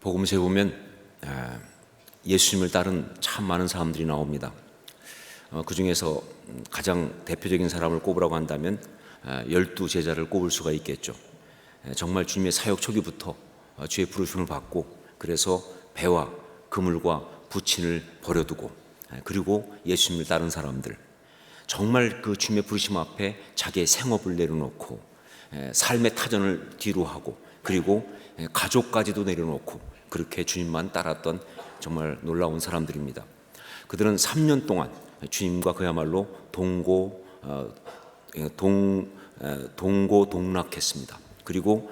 복음서에 보면 예수님을 따른 참 많은 사람들이 나옵니다. 그 중에서 가장 대표적인 사람을 꼽으라고 한다면 12제자를 꼽을 수가 있겠죠. 정말 주님의 사역 초기부터 주의 부르심을 받고, 그래서 배와 그물과 부친을 버려두고, 그리고 예수님을 따른 사람들, 정말 그 주님의 부르심 앞에 자기의 생업을 내려놓고 삶의 타전을 뒤로 하고, 그리고 가족까지도 내려놓고 그렇게 주님만 따랐던 정말 놀라운 사람들입니다. 그들은 3년 동안 주님과 그야말로 동고동락했습니다. 그리고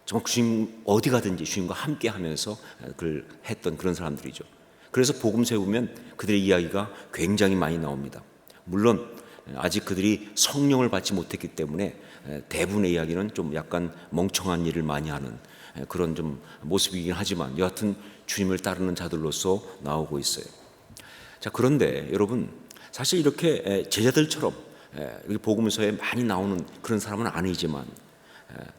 정말 주님 어디 가든지 주님과 함께 하면서 그걸 했던 그런 사람들이죠. 그래서 복음서에 보면 그들의 이야기가 굉장히 많이 나옵니다. 물론 아직 그들이 성령을 받지 못했기 때문에 대부분의 이야기는 좀 약간 멍청한 일을 많이 하는 그런 좀 모습이긴 하지만 여하튼 주님을 따르는 자들로서 나오고 있어요. 자, 그런데 여러분, 사실 이렇게 제자들처럼 복음서에 많이 나오는 그런 사람은 아니지만,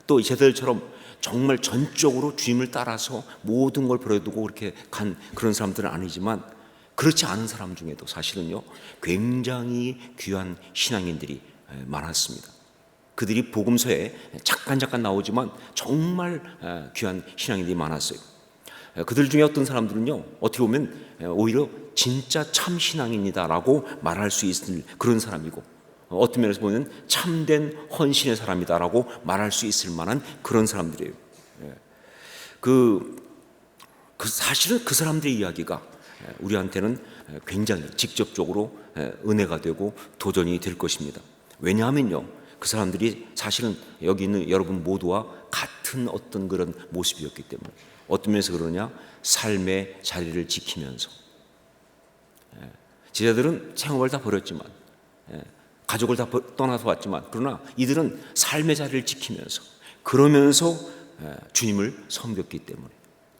또 제자들처럼 정말 전적으로 주님을 따라서 모든 걸 버려두고 그렇게 간 그런 사람들은 아니지만, 그렇지 않은 사람 중에도 사실은요 굉장히 귀한 신앙인들이 많았습니다. 그들이 복음서에 잠깐 나오지만 정말 귀한 신앙인들이 많았어요. 그들 중에 어떤 사람들은요 어떻게 보면 오히려 진짜 참 신앙인이다라고 말할 수 있을 그런 사람이고, 어떤 면에서 보면 참된 헌신의 사람이다라고 말할 수 있을 만한 그런 사람들이에요. 사실은 그 사람들의 이야기가 우리한테는 굉장히 직접적으로 은혜가 되고 도전이 될 것입니다. 왜냐하면요, 그 사람들이 사실은 여기 있는 여러분 모두와 같은 어떤 그런 모습이었기 때문에. 어떤 면에서 그러냐? 삶의 자리를 지키면서. 제자들은 생업을 다 버렸지만, 가족을 다 떠나서 왔지만, 그러나 이들은 삶의 자리를 지키면서, 그러면서 주님을 섬겼기 때문에,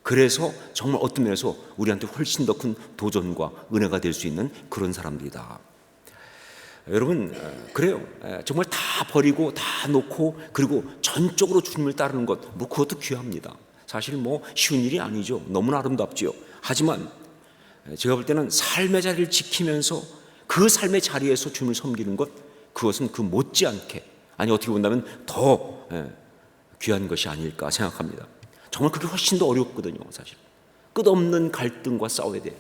그래서 정말 어떤 면에서 우리한테 훨씬 더 큰 도전과 은혜가 될 수 있는 그런 사람들이다. 여러분, 그래요. 정말 다 버리고 다 놓고 그리고 전적으로 주님을 따르는 것, 그것도 귀합니다. 사실 쉬운 일이 아니죠. 너무나 아름답지요. 하지만 제가 볼 때는 삶의 자리를 지키면서 그 삶의 자리에서 주님을 섬기는 것, 그것은 그 못지않게, 아니 어떻게 본다면 더 귀한 것이 아닐까 생각합니다. 정말 그게 훨씬 더 어렵거든요. 사실 끝없는 갈등과 싸워야 돼요.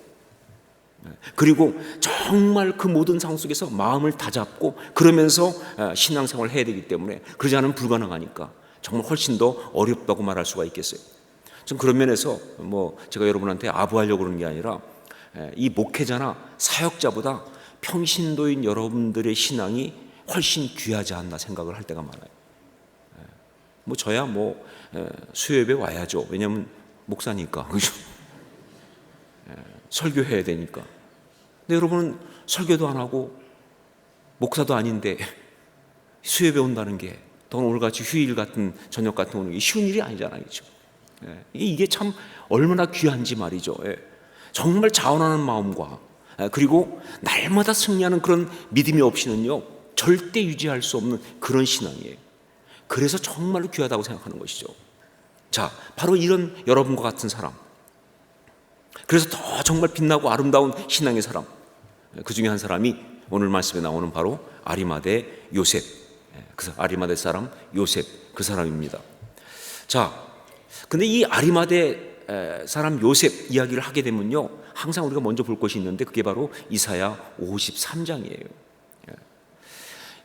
그리고 정말 그 모든 상황 속에서 마음을 다잡고 그러면서 신앙생활을 해야 되기 때문에, 그러지 않으면 불가능하니까 정말 훨씬 더 어렵다고 말할 수가 있겠어요. 좀 그런 면에서 제가 여러분한테 아부하려고 그러는 게 아니라, 이 목회자나 사역자보다 평신도인 여러분들의 신앙이 훨씬 귀하지 않나 생각을 할 때가 많아요. 저야 수요예배 와야죠. 왜냐하면 목사니까, 그죠? 설교해야 되니까. 근데 여러분은 설교도 안 하고 목사도 아닌데 수요예배 온다는 게, 또 오늘같이 휴일 같은 저녁 같은 오는 게 쉬운 일이 아니잖아요, 그렇죠? 이게 참 얼마나 귀한지 말이죠. 정말 자원하는 마음과 그리고 날마다 승리하는 그런 믿음이 없이는요 절대 유지할 수 없는 그런 신앙이에요. 그래서 정말로 귀하다고 생각하는 것이죠. 자, 바로 이런 여러분과 같은 사람, 그래서 더 정말 빛나고 아름다운 신앙의 사람, 그 중에 한 사람이 오늘 말씀에 나오는 바로 아리마대 요셉, 그 아리마대 사람 요셉, 그 사람입니다. 자, 근데 이 아리마대 사람 요셉 이야기를 하게 되면요 항상 우리가 먼저 볼 것이 있는데, 그게 바로 이사야 53장이에요.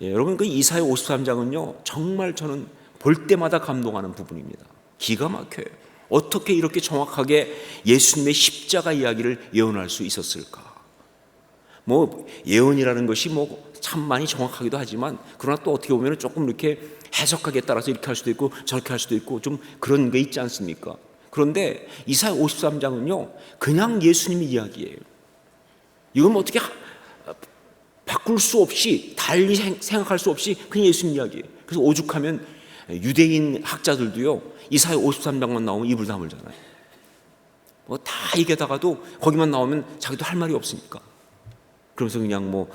여러분, 그 이사야 53장은요 정말 저는 볼 때마다 감동하는 부분입니다. 기가 막혀요. 어떻게 이렇게 정확하게 예수님의 십자가 이야기를 예언할 수 있었을까? 예언이라는 것이 참 많이 정확하기도 하지만, 그러나 또 어떻게 보면 조금 이렇게 해석하기에 따라서 이렇게 할 수도 있고 저렇게 할 수도 있고 좀 그런 게 있지 않습니까? 그런데 이사야 53장은요 그냥 예수님의 이야기예요. 이건 어떻게 바꿀 수 없이, 달리 생각할 수 없이 그냥 예수님 이야기예요. 그래서 오죽하면 유대인 학자들도요 이사야 53장만 나오면 입을 다물잖아요. 다 얘기하다가도 거기만 나오면 자기도 할 말이 없으니까, 그러면서 그냥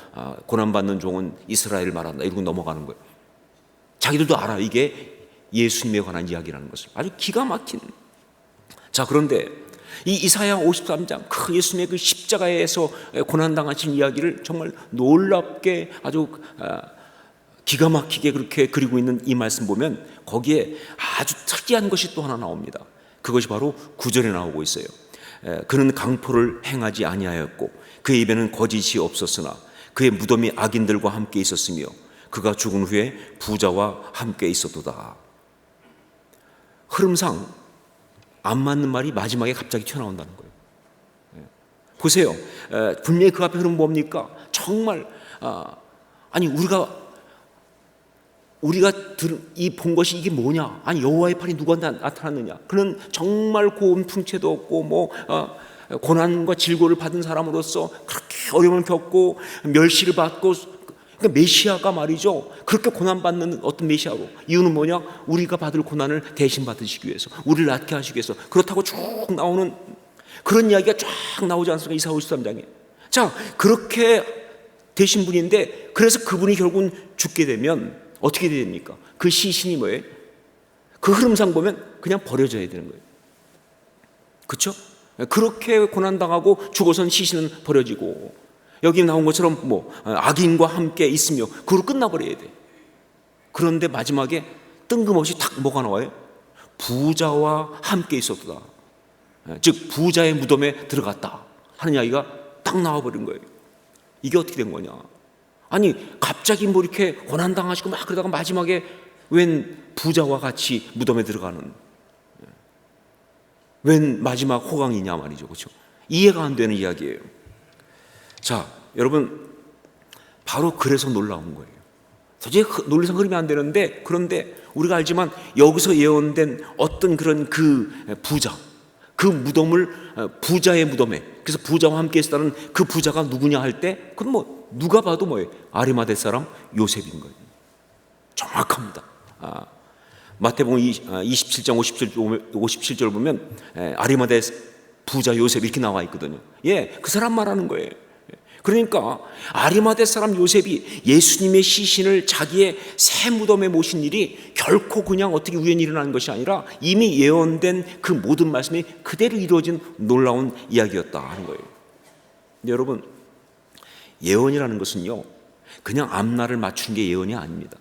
고난받는 종은 이스라엘을 말한다 이러고 넘어가는 거예요. 자기들도 알아, 이게 예수님에 관한 이야기라는 것을. 아주 기가 막힌. 자, 그런데 이 이사야 53장 그 예수님의 그 십자가에서 고난당하신 이야기를 정말 놀랍게 아주 기가 막히게 그렇게 그리고 있는 이 말씀 보면 거기에 아주 특이한 것이 또 하나 나옵니다. 그것이 바로 9절에 나오고 있어요. 그는 강포를 행하지 아니하였고 그의 입에는 거짓이 없었으나 그의 무덤이 악인들과 함께 있었으며 그가 죽은 후에 부자와 함께 있었도다. 흐름상 안 맞는 말이 마지막에 갑자기 튀어나온다는 거예요. 보세요. 분명히 그 앞에 흐름 뭡니까? 정말 아니 우리가 이 본 것이 이게 뭐냐? 아니 여호와의 팔이 누구한테 나타났느냐? 그는 정말 고운 풍채도 없고 고난과 질고를 받은 사람으로서 그렇게 어려움을 겪고 멸시를 받고, 그러니까 메시아가 말이죠, 그렇게 고난받는 어떤 메시아로. 이유는 뭐냐? 우리가 받을 고난을 대신 받으시기 위해서, 우리를 낫게 하시기 위해서. 그렇다고 쭉 나오는 그런 이야기가 쫙 나오지 않습니까? 이사야 53장에. 자, 그렇게 되신 분인데, 그래서 그분이 결국은 죽게 되면 어떻게 됩니까? 그 시신이 뭐예요? 그 흐름상 보면 그냥 버려져야 되는 거예요. 그렇죠? 그렇게 고난당하고 죽어선 시신은 버려지고, 여기 나온 것처럼 악인과 함께 있으며 그로 끝나버려야 돼. 그런데 마지막에 뜬금없이 탁 뭐가 나와요? 부자와 함께 있었다. 즉 부자의 무덤에 들어갔다 하는 이야기가 딱 나와버린 거예요. 이게 어떻게 된 거냐? 아니 갑자기 이렇게 고난당하시고 막 그러다가 마지막에 웬 부자와 같이 무덤에 들어가는, 웬 마지막 호강이냐 말이죠. 그렇죠? 이해가 안 되는 이야기예요. 자, 여러분, 바로 그래서 놀라운 거예요. 도저히 논리상 흐름이 안 되는데, 그런데 우리가 알지만 여기서 예언된 어떤 그런 그 부자, 그 무덤을 부자의 무덤에, 그래서 부자와 함께 있었다는 그 부자가 누구냐 할 때, 그건 누가 봐도 뭐예요? 아리마대 사람 요셉인 거예요. 정확합니다. 마태복음 27장 57절 보면 아리마대 부자 요셉 이렇게 나와 있거든요. 그 사람 말하는 거예요. 그러니까 아리마대 사람 요셉이 예수님의 시신을 자기의 새 무덤에 모신 일이 결코 그냥 어떻게 우연히 일어나는 것이 아니라 이미 예언된 그 모든 말씀이 그대로 이루어진 놀라운 이야기였다 하는 거예요. 근데 여러분, 예언이라는 것은요, 그냥 앞날을 맞추는 게 예언이 아닙니다.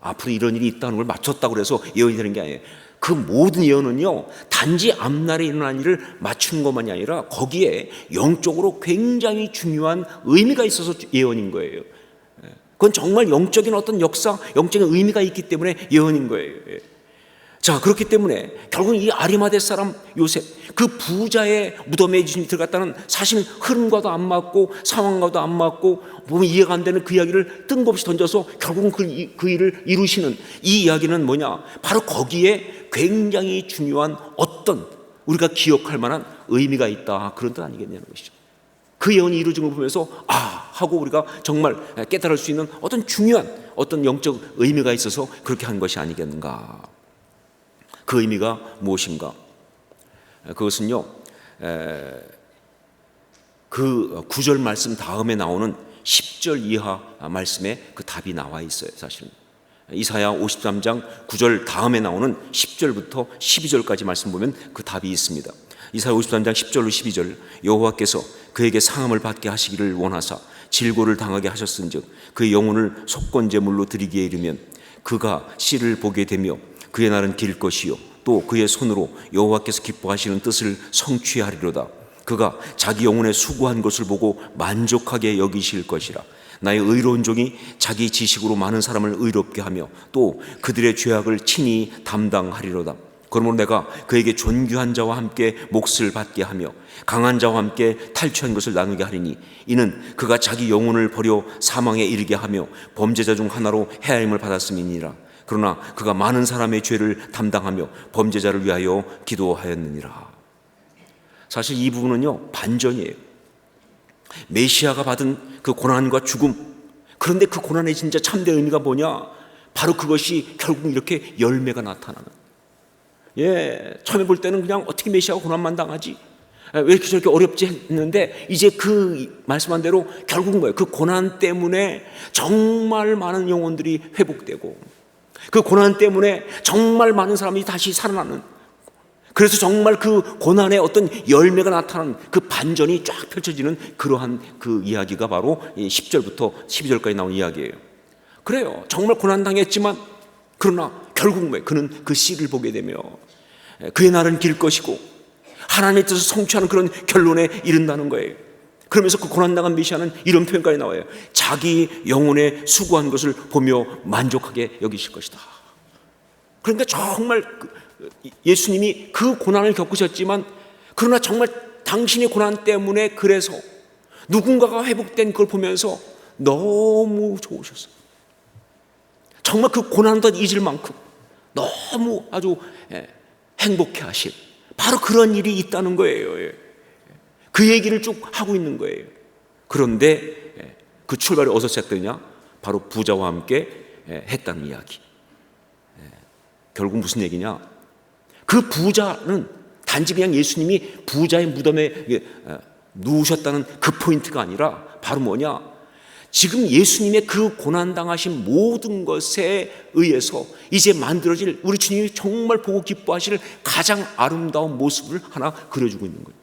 앞으로 이런 일이 있다는 걸 맞췄다고 해서 예언이 되는 게 아니에요. 그 모든 예언은요, 단지 앞날에 일어난 일을 맞추는 것만이 아니라 거기에 영적으로 굉장히 중요한 의미가 있어서 예언인 거예요. 그건 정말 영적인 어떤 역사, 영적인 의미가 있기 때문에 예언인 거예요. 자, 그렇기 때문에 결국 이 아리마대 사람 요셉, 그 부자의 무덤에 예수님이 들어갔다는 사실 흐름과도 안 맞고 상황과도 안 맞고 보면 이해가 안 되는 그 이야기를 뜬금없이 던져서 결국은 그 일을 이루시는 이 이야기는 뭐냐? 바로 거기에 굉장히 중요한 어떤 우리가 기억할 만한 의미가 있다, 그런 뜻 아니겠냐는 것이죠. 그 예언이 이루어진 걸 보면서 하고 우리가 정말 깨달을 수 있는 어떤 중요한 어떤 영적 의미가 있어서 그렇게 한 것이 아니겠는가. 그 의미가 무엇인가? 그것은요, 그 9절 말씀 다음에 나오는 10절 이하 말씀에 그 답이 나와 있어요. 사실은 이사야 53장 9절 다음에 나오는 10절부터 12절까지 말씀 보면 그 답이 있습니다. 이사야 53장 10절로 12절, 여호와께서 그에게 상함을 받게 하시기를 원하사 질고를 당하게 하셨은즉 그의 영혼을 속건제물로 드리기에 이르면 그가 씨를 보게 되며 그의 날은 길 것이요 또 그의 손으로 여호와께서 기뻐하시는 뜻을 성취하리로다. 그가 자기 영혼의 수고한 것을 보고 만족하게 여기실 것이라. 나의 의로운 종이 자기 지식으로 많은 사람을 의롭게 하며 또 그들의 죄악을 친히 담당하리로다. 그러므로 내가 그에게 존귀한 자와 함께 몫을 받게 하며 강한 자와 함께 탈취한 것을 나누게 하리니 이는 그가 자기 영혼을 버려 사망에 이르게 하며 범죄자 중 하나로 해하임을 받았음이니라. 그러나 그가 많은 사람의 죄를 담당하며 범죄자를 위하여 기도하였느니라. 사실 이 부분은요, 반전이에요. 메시아가 받은 그 고난과 죽음, 그런데 그 고난의 진짜 참된 의미가 뭐냐? 바로 그것이 결국 이렇게 열매가 나타나는. 처음에 볼 때는 그냥 어떻게 메시아가 고난만 당하지? 왜 이렇게 저렇게 어렵지 했는데 이제 그 말씀한 대로 결국은 뭐예요? 그 고난 때문에 정말 많은 영혼들이 회복되고 그 고난 때문에 정말 많은 사람이 다시 살아나는, 그래서 정말 그 고난의 어떤 열매가 나타나는 그 반전이 쫙 펼쳐지는 그러한 그 이야기가 바로 10절부터 12절까지 나온 이야기예요. 그래요. 정말 고난당했지만 그러나 결국 그는 그 씨를 보게 되며 그의 날은 길 것이고 하나님의 뜻을 성취하는 그런 결론에 이른다는 거예요. 그러면서 그 고난당한 메시아는 이런 표현까지 나와요. 자기 영혼에 수고한 것을 보며 만족하게 여기실 것이다. 그러니까 정말 예수님이 그 고난을 겪으셨지만 그러나 정말 당신의 고난 때문에 그래서 누군가가 회복된 그걸 보면서 너무 좋으셨어요. 정말 그 고난도 잊을 만큼 너무 아주 행복해 하실 바로 그런 일이 있다는 거예요. 그 얘기를 쭉 하고 있는 거예요. 그런데 그 출발이 어디서 시작되냐? 바로 부자와 함께 했다는 이야기. 결국 무슨 얘기냐? 그 부자는 단지 그냥 예수님이 부자의 무덤에 누우셨다는 그 포인트가 아니라 바로 뭐냐? 지금 예수님의 그 고난당하신 모든 것에 의해서 이제 만들어질 우리 주님이 정말 보고 기뻐하실 가장 아름다운 모습을 하나 그려주고 있는 거예요.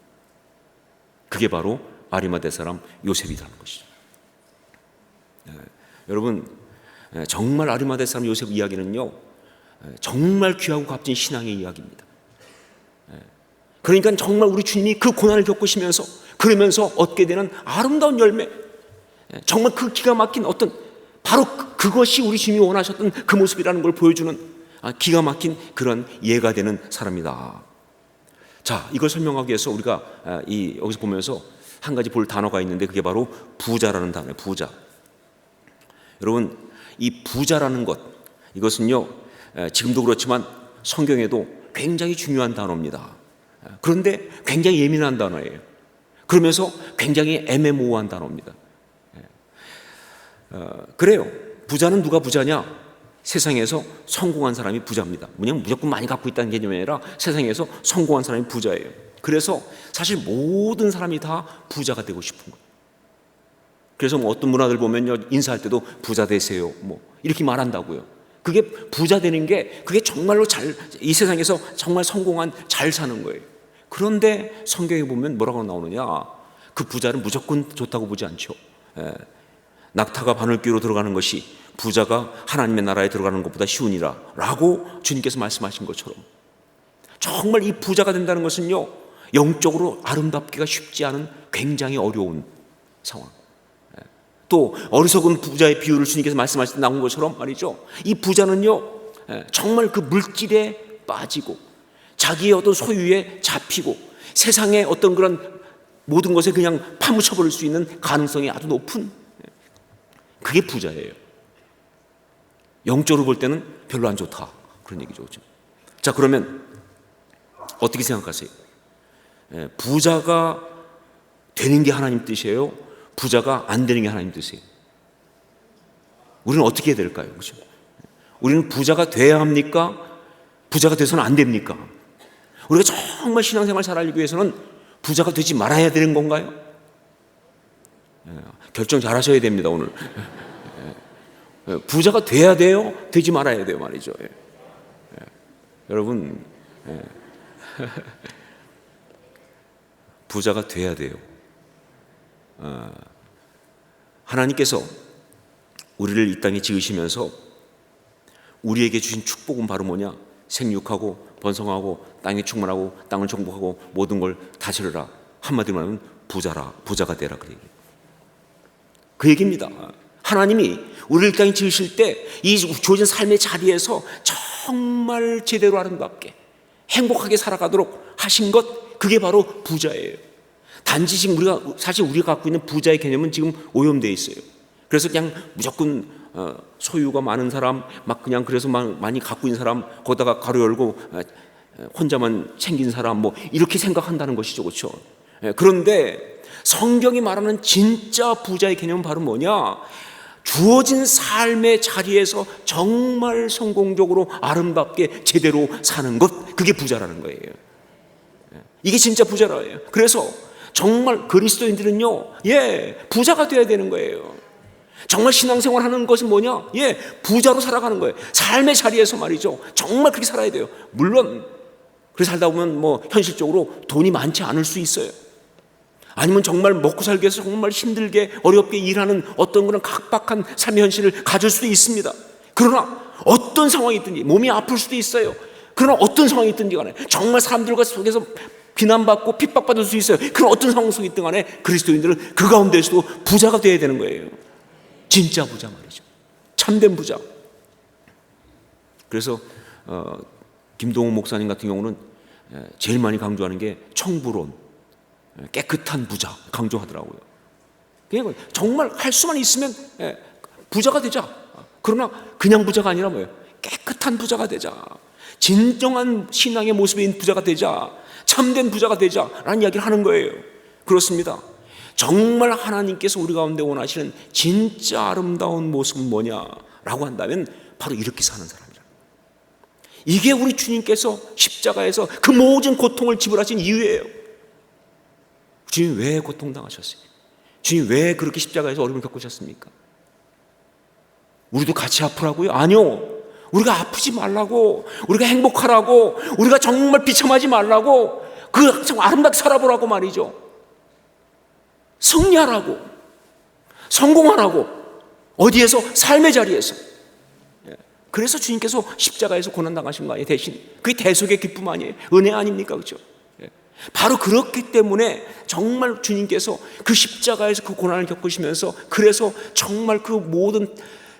그게 바로 아리마대 사람 요셉이라는 것이죠. 여러분, 정말 아리마대 사람 요셉 이야기는요, 정말 귀하고 값진 신앙의 이야기입니다. 그러니까 정말 우리 주님이 그 고난을 겪으시면서 그러면서 얻게 되는 아름다운 열매, 정말 그 기가 막힌 어떤 바로 그것이 우리 주님이 원하셨던 그 모습이라는 걸 보여주는 기가 막힌 그런 예가 되는 사람이다. 자, 이걸 설명하기 위해서 우리가 여기서 보면서 한 가지 볼 단어가 있는데 그게 바로 부자라는 단어예요. 부자. 여러분, 이 부자라는 것, 이것은요 지금도 그렇지만 성경에도 굉장히 중요한 단어입니다. 그런데 굉장히 예민한 단어예요. 그러면서 굉장히 애매모호한 단어입니다. 그래요. 부자는 누가 부자냐? 세상에서 성공한 사람이 부자입니다. 그냥 무조건 많이 갖고 있다는 개념이 아니라 세상에서 성공한 사람이 부자예요. 그래서 사실 모든 사람이 다 부자가 되고 싶은 거예요. 그래서 어떤 문화들 보면요, 인사할 때도 부자 되세요 이렇게 말한다고요. 그게 부자 되는 게 그게 정말로 이 세상에서 정말 성공한 잘 사는 거예요. 그런데 성경에 보면 뭐라고 나오느냐? 그 부자는 무조건 좋다고 보지 않죠. 낙타가 바늘귀로 들어가는 것이 부자가 하나님의 나라에 들어가는 것보다 쉬우니라 라고 주님께서 말씀하신 것처럼 정말 이 부자가 된다는 것은요, 영적으로 아름답기가 쉽지 않은 굉장히 어려운 상황. 또 어리석은 부자의 비유를 주님께서 말씀하실 때 나온 것처럼 말이죠, 이 부자는요 정말 그 물질에 빠지고 자기의 어떤 소유에 잡히고 세상의 어떤 그런 모든 것에 그냥 파묻혀버릴 수 있는 가능성이 아주 높은, 그게 부자예요. 영적으로 볼 때는 별로 안 좋다, 그런 얘기죠. 그렇죠? 자, 그러면 어떻게 생각하세요? 부자가 되는 게 하나님 뜻이에요? 부자가 안 되는 게 하나님 뜻이에요? 우리는 어떻게 해야 될까요? 그렇죠? 우리는 부자가 돼야 합니까? 부자가 돼서는 안 됩니까? 우리가 정말 신앙생활 잘 알기 위해서는 부자가 되지 말아야 되는 건가요? 결정 잘 하셔야 됩니다, 오늘. 부자가 돼야 돼요? 되지 말아야 돼요, 말이죠. 여러분, 부자가 돼야 돼요. 하나님께서 우리를 이 땅에 지으시면서 우리에게 주신 축복은 바로 뭐냐? 생육하고 번성하고 땅에 충만하고 땅을 정복하고 모든 걸 다스려라. 한마디로 말하면 부자가 되라, 그 얘기. 그 얘기입니다. 하나님이 우리를 이 땅에 지으실 때 이 주어진 삶의 자리에서 정말 제대로 아름답게 행복하게 살아가도록 하신 것, 그게 바로 부자예요. 단지 지금 우리가 갖고 있는 부자의 개념은 지금 오염되어 있어요. 그래서 그냥 무조건 소유가 많은 사람, 그냥 그래서 많이 갖고 있는 사람, 거기다가 가로 열고 혼자만 챙긴 사람, 이렇게 생각한다는 것이죠, 그렇죠? 그런데 성경이 말하는 진짜 부자의 개념은 바로 뭐냐? 주어진 삶의 자리에서 정말 성공적으로 아름답게 제대로 사는 것, 그게 부자라는 거예요. 이게 진짜 부자라예요. 그래서 정말 그리스도인들은요, 부자가 돼야 되는 거예요. 정말 신앙생활 하는 것은 뭐냐? 부자로 살아가는 거예요. 삶의 자리에서 말이죠, 정말 그렇게 살아야 돼요. 물론 그래서 살다 보면 뭐 현실적으로 돈이 많지 않을 수 있어요. 아니면 정말 먹고 살기 위해서 정말 힘들게 어렵게 일하는 어떤 그런 각박한 삶의 현실을 가질 수도 있습니다. 그러나 어떤 상황이 있든지, 몸이 아플 수도 있어요. 그러나 어떤 상황이 있든지 간에 정말 사람들과 속에서 비난받고 핍박받을 수 있어요. 그런 어떤 상황 속에 있든 간에 그리스도인들은 그 가운데서도 부자가 되어야 되는 거예요. 진짜 부자 말이죠. 참된 부자. 그래서 김동훈 목사님 같은 경우는 제일 많이 강조하는 게 청부론, 깨끗한 부자 강조하더라고요. 정말 할 수만 있으면 부자가 되자. 그러나 그냥 부자가 아니라 뭐예요? 깨끗한 부자가 되자. 진정한 신앙의 모습에 있는 부자가 되자. 참된 부자가 되자라는 이야기를 하는 거예요. 그렇습니다. 정말 하나님께서 우리 가운데 원하시는 진짜 아름다운 모습은 뭐냐라고 한다면 바로 이렇게 사는 사람이라. 이게 우리 주님께서 십자가에서 그 모든 고통을 지불하신 이유예요. 주님 왜 고통당하셨어요? 주님 왜 그렇게 십자가에서 어려움을 겪으셨습니까? 우리도 같이 아프라고요? 아니요. 우리가 아프지 말라고, 우리가 행복하라고, 우리가 정말 비참하지 말라고, 그 정말 아름답게 살아보라고 말이죠. 승리하라고, 성공하라고. 어디에서? 삶의 자리에서. 그래서 주님께서 십자가에서 고난당하신 거 아니에요? 대신 그게 대속의 기쁨 아니에요? 은혜 아닙니까? 그렇죠? 바로 그렇기 때문에 정말 주님께서 그 십자가에서 그 고난을 겪으시면서, 그래서 정말 그 모든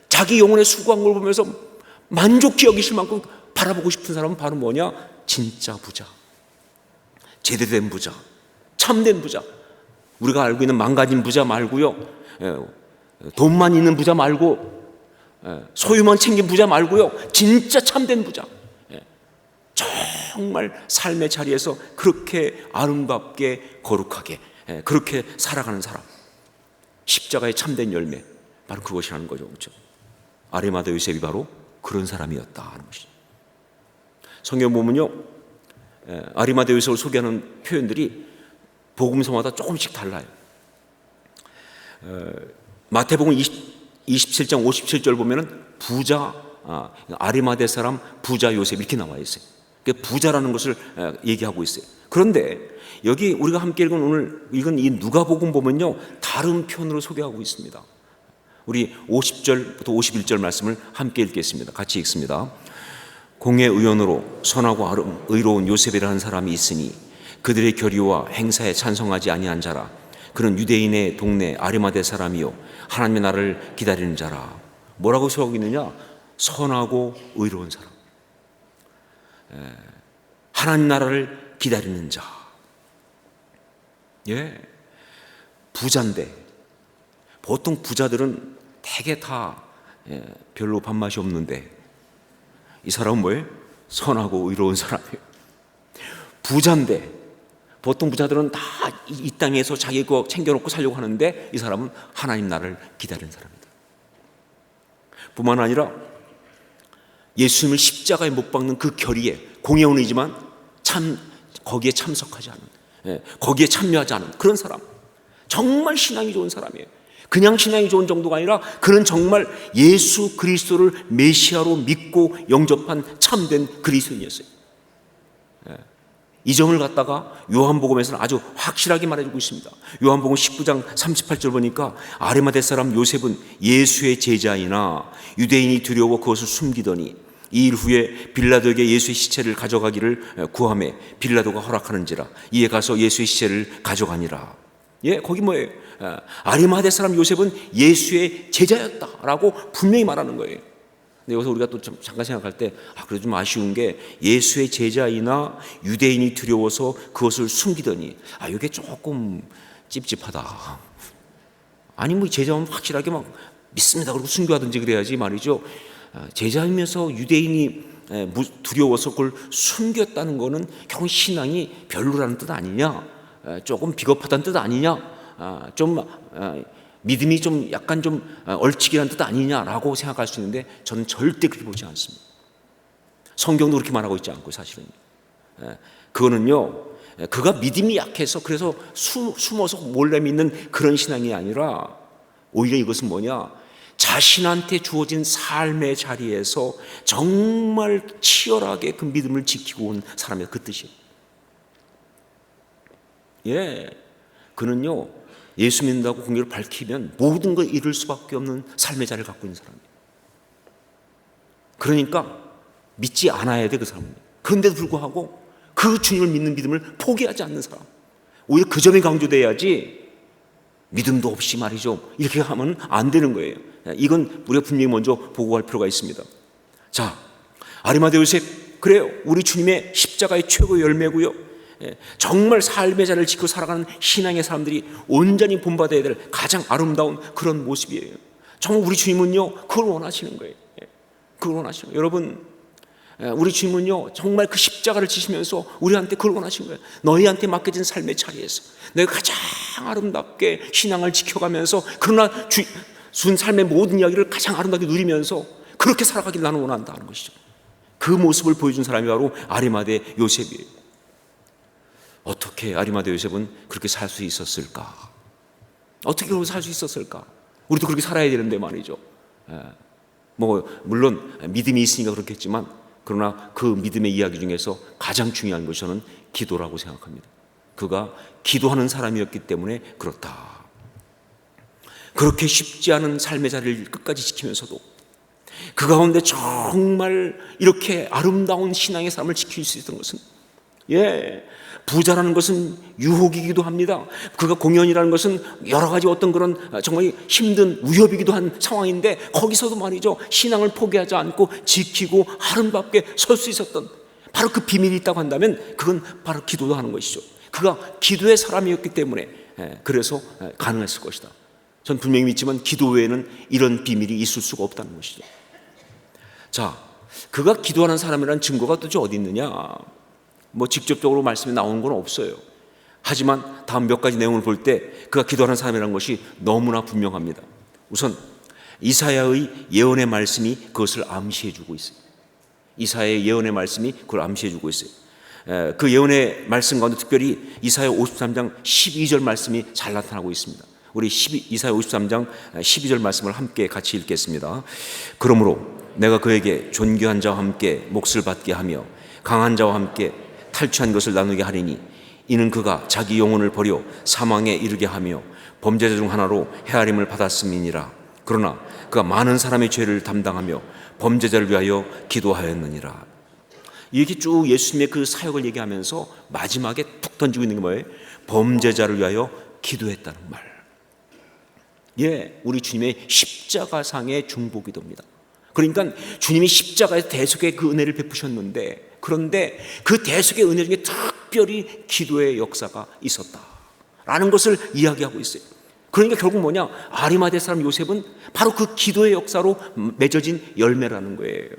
자기 영혼의 수고한 걸 보면서 만족히 여기실 만큼 바라보고 싶은 사람은 바로 뭐냐? 진짜 부자, 제대로 된 부자, 참된 부자. 우리가 알고 있는 망가진 부자 말고요, 돈만 있는 부자 말고, 소유만 챙긴 부자 말고요, 진짜 참된 부자, 정말 삶의 자리에서 그렇게 아름답게 거룩하게 그렇게 살아가는 사람, 십자가의 참된 열매, 바로 그것이라는 거죠. 그렇죠? 아리마다 요셉이 바로 그런 사람이었다 하는 것이죠. 성경 보면요, 아리마다 요셉을 소개하는 표현들이 복음서마다 조금씩 달라요. 마태복음 27장 57절 보면은 부자, 아리마대 사람 부자 요셉 이렇게 나와 있어요. 부자라는 것을 얘기하고 있어요. 그런데 여기 우리가 함께 읽은 오늘 읽은 이 누가복음 보면요, 다른 표현으로 소개하고 있습니다. 우리 50절부터 51절 말씀을 함께 읽겠습니다. 같이 읽습니다. 공의 의원으로 선하고 의로운 요셉이라는 사람이 있으니 그들의 결의와 행사에 찬성하지 아니한 자라. 그는 유대인의 동네 아리마대 사람이요 하나님의 나라를 기다리는 자라. 뭐라고 소개하고 있느냐? 선하고 의로운 사람, 하나님 나라를 기다리는 자. 부자인데, 보통 부자들은 되게 다 별로 밥맛이 없는데 이 사람은 뭐예요? 선하고 의로운 사람이에요. 부자인데 보통 부자들은 다 이 땅에서 자기 거 챙겨놓고 살려고 하는데 이 사람은 하나님 나라를 기다리는 사람이다. 뿐만 아니라 예수님을 십자가에 못 박는 그 결의에 공의원이지만 거기에 참석하지 않은, 거기에 참여하지 않은 그런 사람, 정말 신앙이 좋은 사람이에요. 그냥 신앙이 좋은 정도가 아니라 그는 정말 예수 그리스도를 메시아로 믿고 영접한 참된 그리스도인이었어요. 이 점을 갖다가 요한복음에서는 아주 확실하게 말해주고 있습니다. 요한복음 19장 38절 보니까 아리마대 사람 요셉은 예수의 제자이나 유대인이 두려워 그것을 숨기더니 이 일 후에 빌라도에게 예수의 시체를 가져가기를 구하매 빌라도가 허락하는지라 이에 가서 예수의 시체를 가져가니라. 거기 뭐예요? 아리마대 사람 요셉은 예수의 제자였다라고 분명히 말하는 거예요. 근데 여기서 우리가 또 잠깐 생각할 때 그래도 좀 아쉬운 게 예수의 제자이나 유대인이 두려워서 그것을 숨기더니 이게 조금 찝찝하다. 아니 뭐 제자면 확실하게 막 믿습니다 그러고 순교하든지 그래야지 말이죠. 제자이면서 유대인이 두려워서 그걸 숨겼다는 거는 결국 신앙이 별로라는 뜻 아니냐, 조금 비겁하다는 뜻 아니냐, 좀 믿음이 좀 약간 좀 얼치기라는 뜻 아니냐라고 생각할 수 있는데 저는 절대 그렇게 보지 않습니다. 성경도 그렇게 말하고 있지 않고 사실은 그거는요, 그가 믿음이 약해서 그래서 숨어서 몰래 믿는 그런 신앙이 아니라 오히려 이것은 뭐냐, 자신한테 주어진 삶의 자리에서 정말 치열하게 그 믿음을 지키고 온 사람이에요. 그 뜻이에요. 예, 그는요 예수 믿는다고 공교를 밝히면 모든 걸 잃을 수밖에 없는 삶의 자리를 갖고 있는 사람이에요. 그러니까 믿지 않아야 돼, 그 사람은. 그런데도 불구하고 그 주님을 믿는 믿음을 포기하지 않는 사람, 오히려 그 점이 강조돼야지 믿음도 없이 말이죠 이렇게 하면 안 되는 거예요. 이건 우리가 분명히 먼저 보고할 필요가 있습니다. 자, 아리마대 요셉, 그래요, 우리 주님의 십자가의 최고의 열매고요, 정말 삶의 자리를 지키고 살아가는 신앙의 사람들이 온전히 본받아야 될 가장 아름다운 그런 모습이에요. 정말 우리 주님은요 그걸 원하시는 거예요. 그걸 원하시는 거예요. 여러분, 우리 주님은요 정말 그 십자가를 지시면서 우리한테 그걸 원하신 거예요. 너희한테 맡겨진 삶의 자리에서 내가 가장 아름답게 신앙을 지켜가면서, 그러나 순 삶의 모든 이야기를 가장 아름답게 누리면서 그렇게 살아가길 나는 원한다는 것이죠. 그 모습을 보여준 사람이 바로 아리마대 요셉이에요. 어떻게 아리마대 요셉은 그렇게 살 수 있었을까? 어떻게 그렇게 살 수 있었을까? 우리도 그렇게 살아야 되는데 말이죠. 물론 믿음이 있으니까 그렇겠지만, 그러나 그 믿음의 이야기 중에서 가장 중요한 것이 저는 기도라고 생각합니다. 그가 기도하는 사람이었기 때문에 그렇다. 그렇게 쉽지 않은 삶의 자리를 끝까지 지키면서도 그 가운데 정말 이렇게 아름다운 신앙의 삶을 지킬 수 있었던 것은, 부자라는 것은 유혹이기도 합니다. 그가 공연이라는 것은 여러 가지 어떤 그런 정말 힘든 위협이기도 한 상황인데, 거기서도 말이죠 신앙을 포기하지 않고 지키고 아름답게 설 수 있었던 바로 그 비밀이 있다고 한다면 그건 바로 기도도 하는 것이죠. 그가 기도의 사람이었기 때문에 그래서 가능했을 것이다. 전 분명히 믿지만 기도 외에는 이런 비밀이 있을 수가 없다는 것이죠. 자, 그가 기도하는 사람이라는 증거가 도대체 어디 있느냐? 직접적으로 말씀이 나오는 건 없어요. 하지만 다음 몇 가지 내용을 볼 때 그가 기도하는 사람이라는 것이 너무나 분명합니다. 우선 이사야의 예언의 말씀이 그것을 암시해주고 있어요. 이사야의 예언의 말씀이 그걸 암시해주고 있어요. 그 예언의 말씀 가운데 특별히 이사야 53장 12절 말씀이 잘 나타나고 있습니다. 우리 이사야 53장 12절 말씀을 함께 같이 읽겠습니다. 그러므로 내가 그에게 존귀한 자와 함께 몫을 받게 하며 강한 자와 함께 탈취한 것을 나누게 하리니, 이는 그가 자기 영혼을 버려 사망에 이르게 하며 범죄자 중 하나로 헤아림을 받았음이니라. 그러나 그가 많은 사람의 죄를 담당하며 범죄자를 위하여 기도하였느니라. 이렇게 쭉 예수님의 그 사역을 얘기하면서 마지막에 툭 던지고 있는 게 뭐예요? 범죄자를 위하여 기도했다는 말. 우리 주님의 십자가상의 중보기도입니다. 그러니까 주님이 십자가에서 대속의 그 은혜를 베푸셨는데, 그런데 그 대속의 은혜 중에 특별히 기도의 역사가 있었다라는 것을 이야기하고 있어요. 그러니까 결국 뭐냐? 아리마대 사람 요셉은 바로 그 기도의 역사로 맺어진 열매라는 거예요.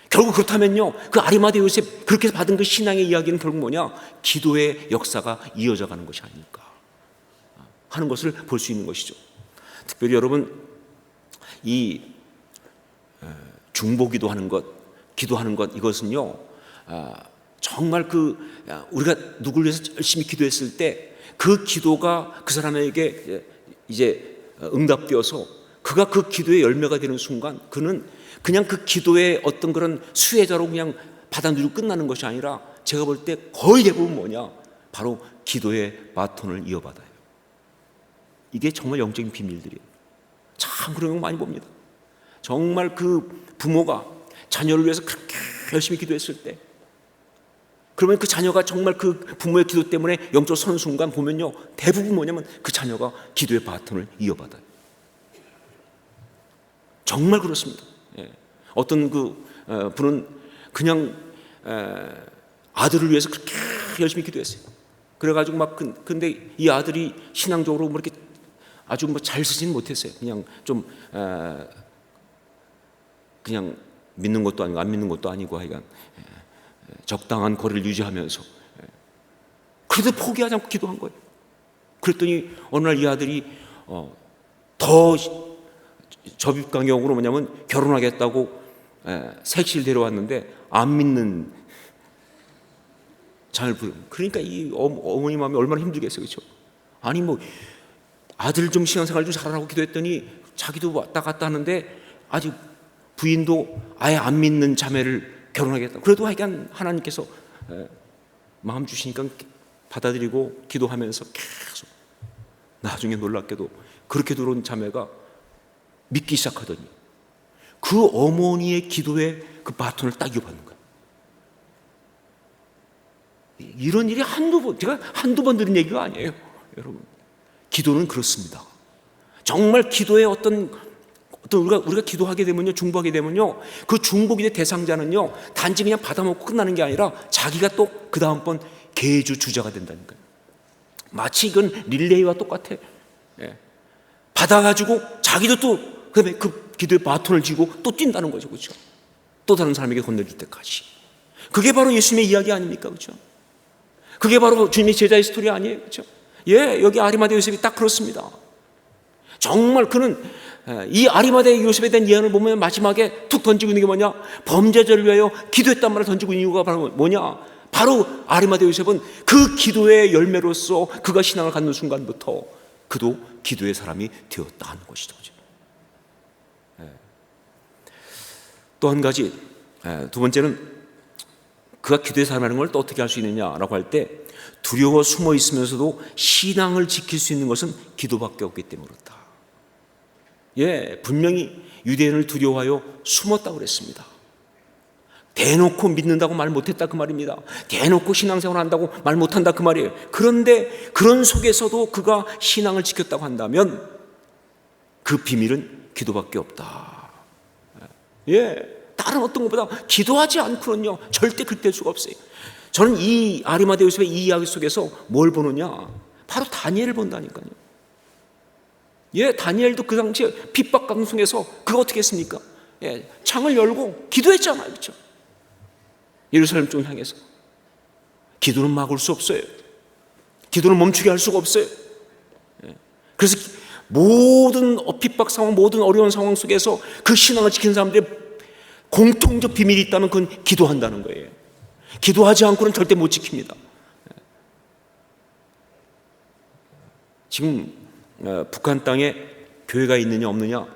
결국 그렇다면요, 그 아리마대 요셉 그렇게 받은 그 신앙의 이야기는 결국 뭐냐? 기도의 역사가 이어져 가는 것이 아닐까 하는 것을 볼 수 있는 것이죠. 특별히 여러분, 이 중보기도 하는 것, 기도하는 것, 이것은요 정말 우리가 누구를 위해서 열심히 기도했을 때 그 기도가 그 사람에게 이제 응답되어서 그가 그 기도의 열매가 되는 순간, 그는 그냥 그 기도의 어떤 그런 수혜자로 그냥 받아 누리고 끝나는 것이 아니라, 제가 볼 때 거의 대부분 뭐냐? 바로 기도의 바톤을 이어받아요. 이게 정말 영적인 비밀들이에요. 참 그런 거 많이 봅니다. 정말 그 부모가 자녀를 위해서 그렇게 열심히 기도했을 때, 그러면 그 자녀가 정말 그 부모의 기도 때문에 영적으로 서는 순간 보면요, 대부분 뭐냐면 그 자녀가 기도의 바톤을 이어받아요. 정말 그렇습니다. 어떤 분은 그냥 아들을 위해서 그렇게 열심히 기도했어요. 그래가지고 근데 이 아들이 신앙적으로 이렇게 아주 잘 쓰지는 못했어요. 그냥 좀 그냥 믿는 것도 아니고 안 믿는 것도 아니고 하여간 적당한 거리를 유지하면서, 그래도 포기하지 않고 기도한 거예요. 그랬더니 어느 날 이 아들이 더 접입강경으로 뭐냐면 결혼하겠다고 색시를 데려왔는데 안 믿는 자녀를 그러니까 이 어머니 마음이 얼마나 힘들겠어요, 그렇죠? 아니 아들 좀 신앙생활 좀 잘하라고 기도했더니 자기도 왔다 갔다 하는데 아직 부인도 아예 안 믿는 자매를 결혼하겠다. 그래도 하여간 하나님께서 마음 주시니까 받아들이고 기도하면서 계속, 나중에 놀랍게도 그렇게 들어온 자매가 믿기 시작하더니 그 어머니의 기도에 그 바톤을 딱 이어받는 거예요. 이런 일이 제가 한두 번 들은 얘기가 아니에요. 여러분, 기도는 그렇습니다. 정말 기도에 어떤 우리가 기도하게 되면요, 중보하게 되면요, 그 중보기의 대상자는요, 단지 그냥 받아먹고 끝나는 게 아니라 자기가 또 그 다음번 계주 주자가 된다는 거예요. 마치 이건 릴레이와 똑같아. 예. 받아가지고 자기도 또 그다음에 그 기도의 바톤을 쥐고 또 뛴다는 거죠, 그렇죠? 또 다른 사람에게 건네줄 때까지. 그게 바로 예수님의 이야기 아닙니까, 그렇죠? 그게 바로 주님의 제자의 스토리 아니에요, 그렇죠? 예, 여기 아리마대 요셉이 딱 그렇습니다. 정말 그는 이 아리마대 요셉에 대한 예언을 보면 마지막에 툭 던지고 있는 게 뭐냐? 범죄자를 위하여 기도했단 말을 던지고 있는 이유가 바로 뭐냐? 바로 아리마대 요셉은 그 기도의 열매로서 그가 신앙을 갖는 순간부터 그도 기도의 사람이 되었다 하는 것이죠. 또 한 가지, 두 번째는 그가 기도의 사람이라는 걸 또 어떻게 할 수 있느냐라고 할 때, 두려워 숨어 있으면서도 신앙을 지킬 수 있는 것은 기도밖에 없기 때문에 그렇다. 예, 분명히 유대인을 두려워하여 숨었다고 그랬습니다. 대놓고 믿는다고 말 못했다 그 말입니다. 대놓고 신앙생활 한다고 말 못한다 그 말이에요. 그런데 그런 속에서도 그가 신앙을 지켰다고 한다면 그 비밀은 기도밖에 없다. 예, 다른 어떤 것보다 기도하지 않고는요 절대 그될 수가 없어요. 저는 이 아리마대 요셉의 이 이야기 속에서 뭘 보느냐, 바로 다니엘을 본다니까요. 예, 다니엘도 그 당시에 핍박 강성에서 그가 어떻게 했습니까? 예, 창을 열고 기도했잖아요, 그렇죠? 예루살렘 쪽을 향해서. 기도는 막을 수 없어요. 기도는 멈추게 할 수가 없어요. 예, 그래서 모든 핍박 상황, 모든 어려운 상황 속에서 그 신앙을 지키는 사람들의 공통적 비밀이 있다면 그건 기도한다는 거예요. 기도하지 않고는 절대 못 지킵니다. 지금 북한 땅에 교회가 있느냐 없느냐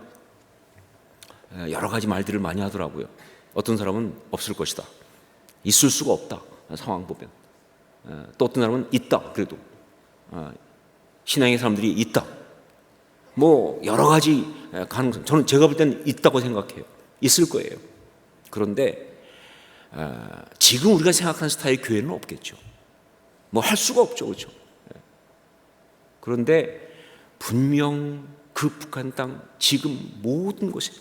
여러 가지 말들을 많이 하더라고요. 어떤 사람은 없을 것이다, 있을 수가 없다, 상황 보면. 또 어떤 사람은 있다, 그래도 신앙의 사람들이 있다, 뭐 여러 가지 가능성, 저는 제가 볼 때는 있다고 생각해요. 있을 거예요. 그런데 지금 우리가 생각하는 스타일의 교회는 없겠죠. 뭐 할 수가 없죠, 그렇죠? 그런데 분명 그 북한 땅 지금 모든 곳에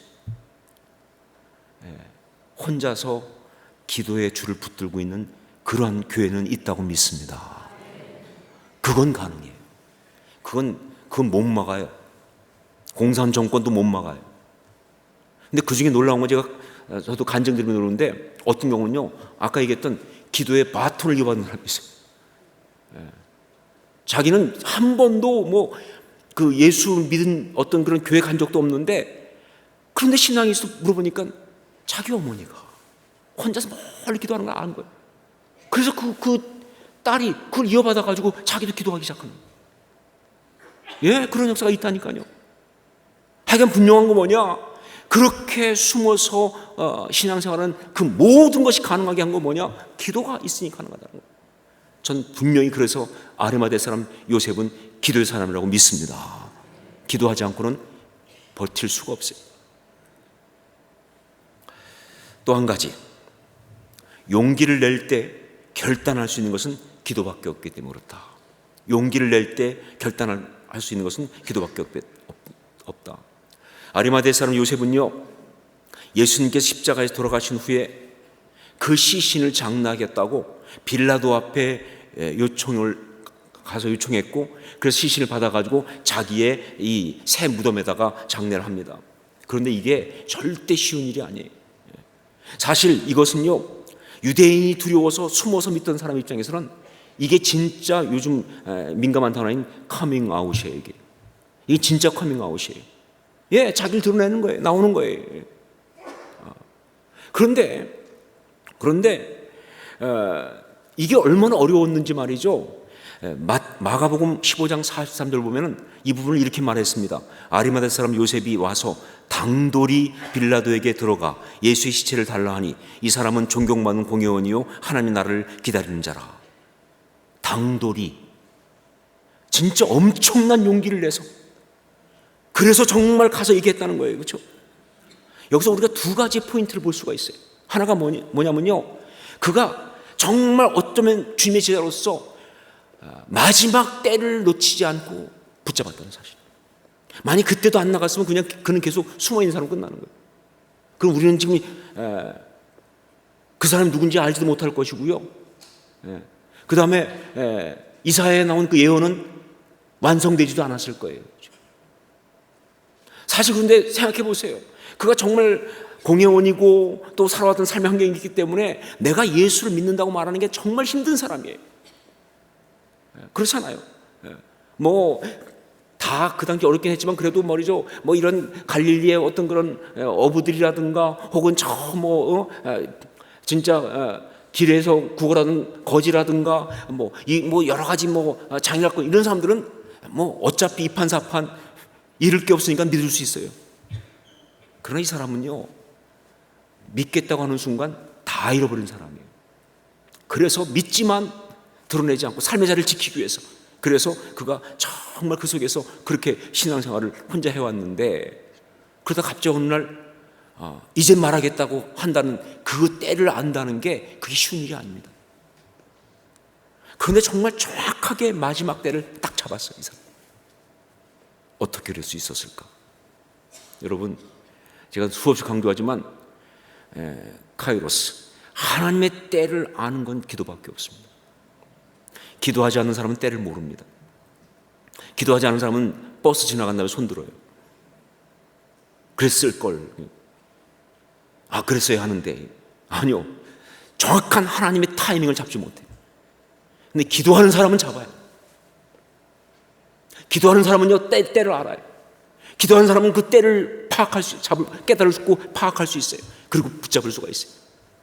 혼자서 기도의 줄을 붙들고 있는 그러한 교회는 있다고 믿습니다. 그건 가능해요. 그건 못 막아요. 공산 정권도 못 막아요. 근데 그 중에 놀라운 건 저도 간증들으면 그러는데 어떤 경우는요, 아까 얘기했던 기도의 바톤을 이어받는 사람이 있어요. 자기는 한 번도 뭐 그 예수 믿은 어떤 그런 교회 간 적도 없는데, 그런데 신앙이 있어 물어보니까 자기 어머니가 혼자서 멀리 기도하는 걸 아는 거예요. 그래서 그 딸이 그걸 이어받아가지고 자기도 기도하기 시작하는 거예요. 예, 그런 역사가 있다니까요. 하여간 분명한 거 뭐냐, 그렇게 숨어서 신앙생활은 그 모든 것이 가능하게 한 거 뭐냐, 기도가 있으니 가능하다는 거예요. 전 분명히 그래서 아리마대 사람 요셉은 기도의 사람이라고 믿습니다. 기도하지 않고는 버틸 수가 없어요. 또 한 가지, 용기를 낼 때 결단할 수 있는 것은 기도밖에 없기 때문에 그렇다. 용기를 낼 때 결단할 수 있는 것은 기도밖에 없다. 아리마대 사람 요셉은요, 예수님께서 십자가에서 돌아가신 후에 그 시신을 장례하겠다고 빌라도 앞에 요청했고, 그래서 시신을 받아가지고 자기의 이 새 무덤에다가 장례를 합니다. 그런데 이게 절대 쉬운 일이 아니에요. 사실 이것은요, 유대인이 두려워서 숨어서 믿던 사람 입장에서는 이게 진짜 요즘 민감한 단어인 커밍아웃이에요. 이게 진짜 커밍아웃이에요. 예, 자기를 드러내는 거예요. 나오는 거예요. 그런데 이게 얼마나 어려웠는지 말이죠. 마가복음 15장 43절 보면은 이 부분을 이렇게 말했습니다. 아리마대 사람 요셉이 와서 당돌이 빌라도에게 들어가 예수의 시체를 달라 하니 이 사람은 존경받는 공회원이요 하나님 나라를 기다리는 자라. 당돌이 진짜 엄청난 용기를 내서, 그래서 정말 가서 얘기했다는 거예요. 그렇죠? 여기서 우리가 두 가지 포인트를 볼 수가 있어요. 하나가 뭐냐면요, 그가 정말 어쩌면 주님의 제자로서 마지막 때를 놓치지 않고 붙잡았다는 사실. 만약 그때도 안 나갔으면 그냥 그는 계속 숨어있는 사람으로 끝나는 거예요. 그럼 우리는 지금 그 사람이 누군지 알지도 못할 것이고요. 그 다음에 이사야에 나온 그 예언은 완성되지도 않았을 거예요. 사실 그런데 생각해 보세요. 그가 정말 공회원이고 또 살아왔던 삶의 환경이 있기 때문에 내가 예수를 믿는다고 말하는 게 정말 힘든 사람이에요. 그렇잖아요. 뭐 다 그 당시 어렵긴 했지만 그래도 말이죠, 뭐 이런 갈릴리의 어떤 그런 어부들이라든가 혹은 진짜 길에서 구걸하는 거지라든가 뭐 여러 가지 장애받고 이런 사람들은 뭐 어차피 이판사판 잃을 게 없으니까 믿을 수 있어요. 그러나 이 사람은요, 믿겠다고 하는 순간 다 잃어버린 사람이에요. 그래서 믿지만 드러내지 않고 삶의 자리를 지키기 위해서, 그래서 그가 정말 그 속에서 그렇게 신앙생활을 혼자 해왔는데, 그러다 갑자기 어느 날 이제 말하겠다고 한다는 그 때를 안다는 게 그게 쉬운 일이 아닙니다. 그런데 정말 정확하게 마지막 때를 딱 잡았어요. 이 사람. 어떻게 그럴 수 있었을까? 여러분, 제가 수없이 강조하지만 카이로스, 하나님의 때를 아는 건 기도밖에 없습니다. 기도하지 않는 사람은 때를 모릅니다. 기도하지 않는 사람은 버스 지나간 다음에 손 들어요. 그랬을걸, 그랬어야 하는데. 아니요, 정확한 하나님의 타이밍을 잡지 못해요. 근데 기도하는 사람은 잡아요. 기도하는 사람은요, 때를 알아요. 기도하는 사람은 그 때를 깨달을 수 있고 파악할 수 있어요. 그리고 붙잡을 수가 있어요.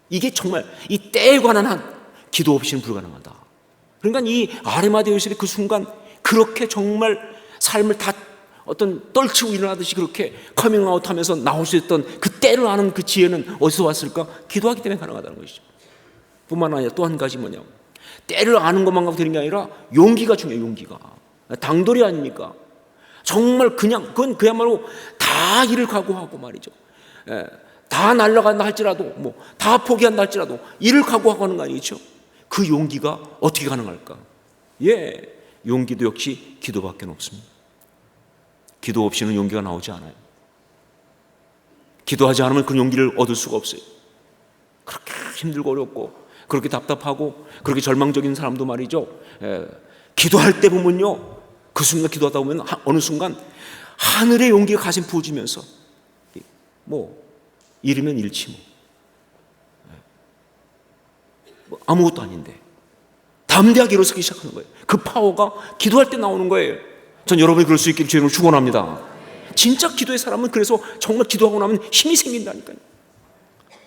이게 정말 이 때에 관한 한 기도 없이는 불가능하다. 그러니까 이 아리마대 요셉이 그 순간 그렇게 정말 삶을 다 어떤 떨치고 일어나듯이 그렇게 커밍아웃 하면서 나올 수 있던 그 때를 아는 그 지혜는 어디서 왔을까? 기도하기 때문에 가능하다는 것이죠. 뿐만 아니라 또 한 가지 뭐냐, 때를 아는 것만 갖고 되는 게 아니라 용기가 중요해요. 용기가 당돌이 아닙니까? 정말 그건 그야말로 다 일을 각오하고 말이죠. 다 날아간다 할지라도 다 포기한다 할지라도 일을 각오하고 하는 거 아니겠죠? 그 용기가 어떻게 가능할까? 용기도 역시 기도밖에 없습니다. 기도 없이는 용기가 나오지 않아요. 기도하지 않으면 그 용기를 얻을 수가 없어요. 그렇게 힘들고 어렵고 그렇게 답답하고 그렇게 절망적인 사람도 말이죠, 기도할 때 보면요, 그 순간 기도하다 보면 어느 순간 하늘의 용기가 가슴 부어지면서 잃으면 잃지 아무것도 아닌데 담대하게 일어서기 시작하는 거예요. 그 파워가 기도할 때 나오는 거예요. 전 여러분이 그럴 수 있기를 주님으로 축원합니다. 진짜 기도의 사람은 그래서 정말 기도하고 나면 힘이 생긴다니까요.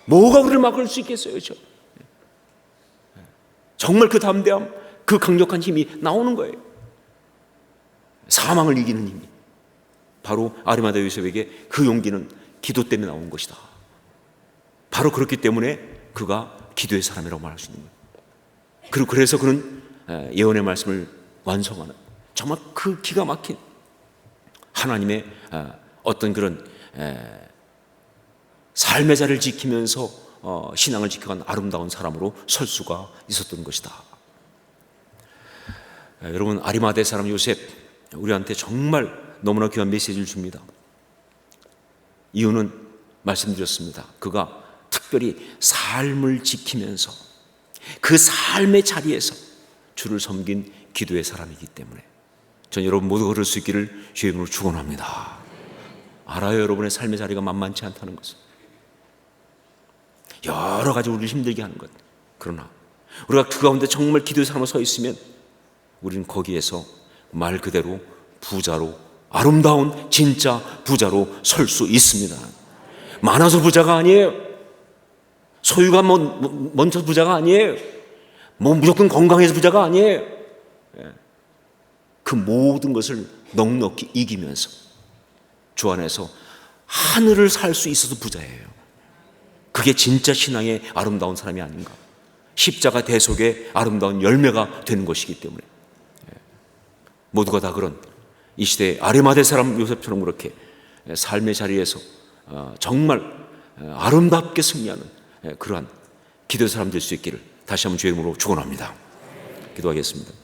뭐가 우리를 막을 수 있겠어요? 그렇죠? 정말 그 담대함, 그 강력한 힘이 나오는 거예요. 사망을 이기는 힘이. 바로 아리마대 요셉에게 그 용기는 기도 때문에 나온 것이다. 바로 그렇기 때문에 그가 기도의 사람이라고 말할 수 있는 거예요. 그리고 그래서 그는 예언의 말씀을 완성하는 정말 그 기가 막힌 하나님의 어떤 그런 삶의 자리를 지키면서 신앙을 지켜간 아름다운 사람으로 설 수가 있었던 것이다. 여러분, 아리마대 사람 요셉, 우리한테 정말 너무나 귀한 메시지를 줍니다. 이유는 말씀드렸습니다. 그가 특별히 삶을 지키면서 그 삶의 자리에서 주를 섬긴 기도의 사람이기 때문에 전 여러분 모두 그럴 수 있기를 주의 이름으로 축원합니다. 알아요, 여러분의 삶의 자리가 만만치 않다는 것을. 여러 가지 우리를 힘들게 하는 것. 그러나 우리가 그 가운데 정말 기도의 사람으로 서 있으면 우리는 거기에서 말 그대로 부자로, 아름다운 진짜 부자로 설 수 있습니다. 많아서 부자가 아니에요. 소유가 먼저 부자가 아니에요. 무조건 건강해서 부자가 아니에요. 그 모든 것을 넉넉히 이기면서 주 안에서 하늘을 살 수 있어서 부자예요. 그게 진짜 신앙의 아름다운 사람이 아닌가. 십자가 대속의 아름다운 열매가 되는 것이기 때문에 모두가 다 그런 이 시대의 아리마대 사람 요셉처럼 그렇게 삶의 자리에서 정말 아름답게 승리하는 그러한 기도의 사람 될 수 있기를 다시 한번 주의 이름으로 축원합니다. 기도하겠습니다.